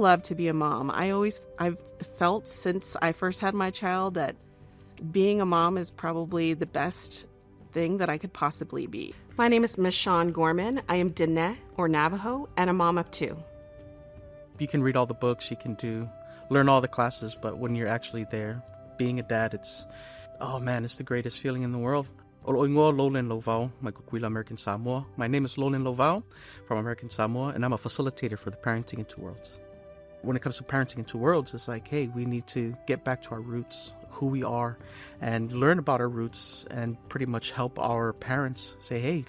love to be a mom. I've felt since I first had my child that being a mom is probably the best thing that I could possibly be. My name is Michon Gorman. I am Diné, or Navajo, and a mom of 2. You can read all the books, you can learn all the classes, but when you're actually there, being a dad, it's the greatest feeling in the world. Lolen Lova, American Samoa. My name is Lolen Lova from American Samoa, and I'm a facilitator for the Parenting in Two Worlds. When it comes to Parenting in Two Worlds, it's like, hey, we need to get back to our roots, who we are, and learn about our roots, and pretty much help our parents say, hey,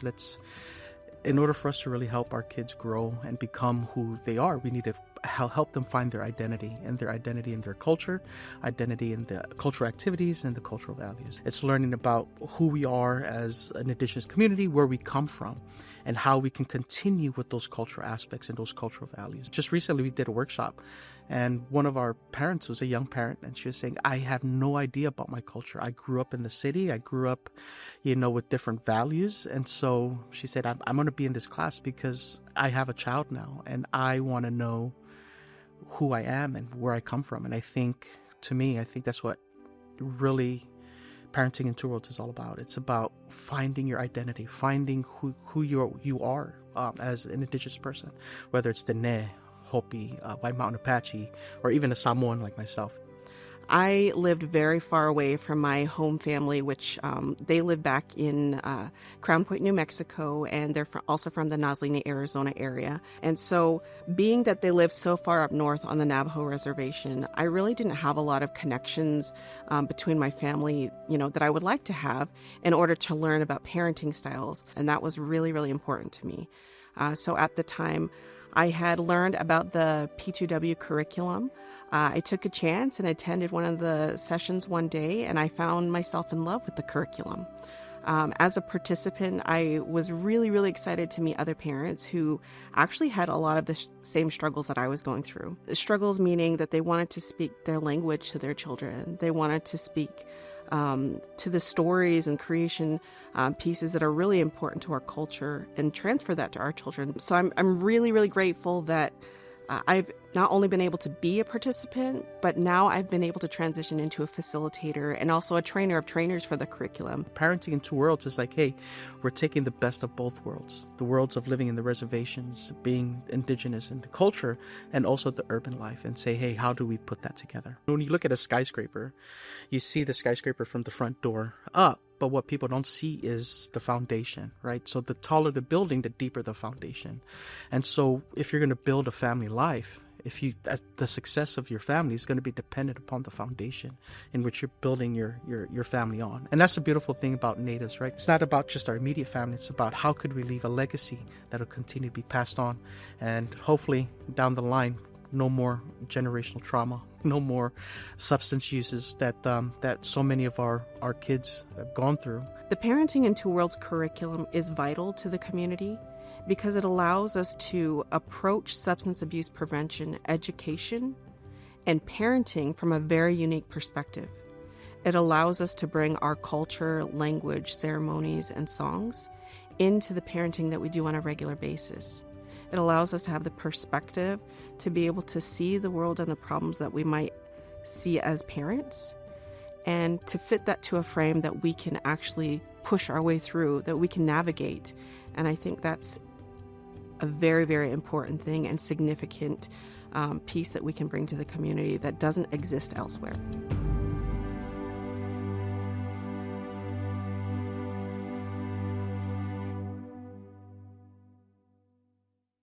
in order for us to really help our kids grow and become who they are, we need to help them find their identity in their culture, identity in the cultural activities and the cultural values. It's learning about who we are as an Indigenous community, where we come from, and how we can continue with those cultural aspects and those cultural values. Just recently we did a workshop, and one of our parents was a young parent, and she was saying, I have no idea about my culture. I grew up in the city. I grew up, with different values. And so she said, I'm going to be in this class because I have a child now, and I want to know who I am and where I come from. And I think that's what really Parenting in Two Worlds is all about. It's about finding your identity, finding who you are as an Indigenous person, whether it's Diné, Hopi, White Mountain Apache, or even a Samoan like myself. I lived very far away from my home family, which they live back in Crown Point, New Mexico, and they're also from the Nazlini, Arizona area. And so being that they live so far up north on the Navajo reservation, I really didn't have a lot of connections between my family, that I would like to have in order to learn about parenting styles. And that was really, really important to me. So at the time, I had learned about the P2W curriculum. I took a chance and attended one of the sessions one day, and I found myself in love with the curriculum. As a participant, I was really, really excited to meet other parents who actually had a lot of the same struggles that I was going through. The struggles meaning that they wanted to speak their language to their children. They wanted to speak to the stories and creation pieces that are really important to our culture and transfer that to our children. So I'm really, really grateful that I've not only been able to be a participant, but now I've been able to transition into a facilitator and also a trainer of trainers for the curriculum. Parenting in Two Worlds is like, hey, we're taking the best of both worlds, the worlds of living in the reservations, being Indigenous in the culture, and also the urban life, and say, hey, how do we put that together? When you look at a skyscraper, you see the skyscraper from the front door up, but what people don't see is the foundation, right? So the taller the building, the deeper the foundation. And so if you're going to build a family life, the success of your family is going to be dependent upon the foundation in which you're building your family on. And that's the beautiful thing about Natives, right? It's not about just our immediate family. It's about how could we leave a legacy that will continue to be passed on. And hopefully down the line, no more generational trauma, no more substance uses that so many of our kids have gone through. The Parenting in Two Worlds curriculum is vital to the community because it allows us to approach substance abuse prevention, education, and parenting from a very unique perspective. It allows us to bring our culture, language, ceremonies, and songs into the parenting that we do on a regular basis. It allows us to have the perspective to be able to see the world and the problems that we might see as parents, and to fit that to a frame that we can actually push our way through, that we can navigate. And I think that's a very, very important thing and significant piece that we can bring to the community that doesn't exist elsewhere.